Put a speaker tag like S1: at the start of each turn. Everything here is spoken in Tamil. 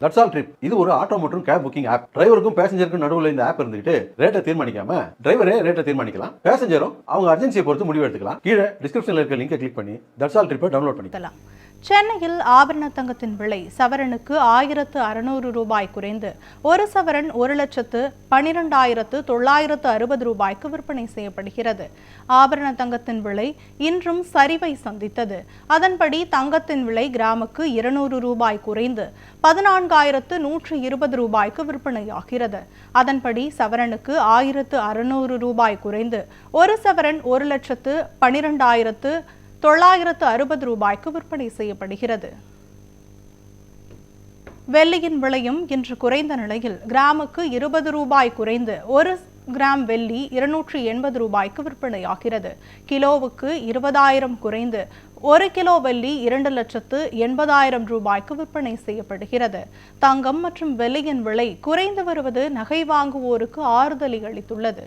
S1: That's all trip. இது ஒரு ஆட்டோ மற்றும் கேப் புக்கிங் ஆப். டிரைவருக்கும் பேசஞ்சருக்கும் நடுவில் இந்த ஆப் இருந்துட்டு ரேட்டை தீர்மானிக்காம டிரைவரே ரேட்டை தீர்மானிக்கலாம். பேசஞ்சரும் அவங்க அர்ஜென்சியை பொறுத்து முடிவு எடுத்துக்கலாம். கீழே டிஸ்கிரிப்ஷன்ல இருக்க லிங்கை கிளிக் பண்ணி தட்ஸ் ஆல் ட்ரிப்பை டவுன்லோட் பண்ணிக்கலாம்.
S2: சென்னையில் ஆபரண தங்கத்தின் விலை சவரனுக்கு 1600 ரூபாய் குறைந்து ஒரு சவரன் 1,12,960 ரூபாய்க்கு விற்பனை செய்யப்படுகிறது. ஆபரண தங்கத்தின் விலை இன்றும் சரிவை சந்தித்தது. அதன்படி தங்கத்தின் விலை கிராமுக்கு 200 ரூபாய் குறைந்து 14,120 ரூபாய்க்கு விற்பனையாகிறது. அதன்படி சவரனுக்கு 1600 ரூபாய் குறைந்து ஒரு சவரன் 1,12,960 ரூபாய்க்கு விற்பனை செய்யப்படுகிறது. வெள்ளியின் விலையும் இன்று குறைந்த நிலையில் கிராமுக்கு 20 ரூபாய் குறைந்து ஒரு கிராம் வெள்ளி 280 ரூபாய்க்கு விற்பனையாகிறது. கிலோவுக்கு 20,000 குறைந்து ஒரு கிலோ வெள்ளி 2,80,000 ரூபாய்க்கு விற்பனை செய்யப்படுகிறது. தங்கம் மற்றும் வெள்ளியின் விலை குறைந்து வருவது நகை வாங்குவோருக்கு ஆறுதலை அளித்துள்ளது.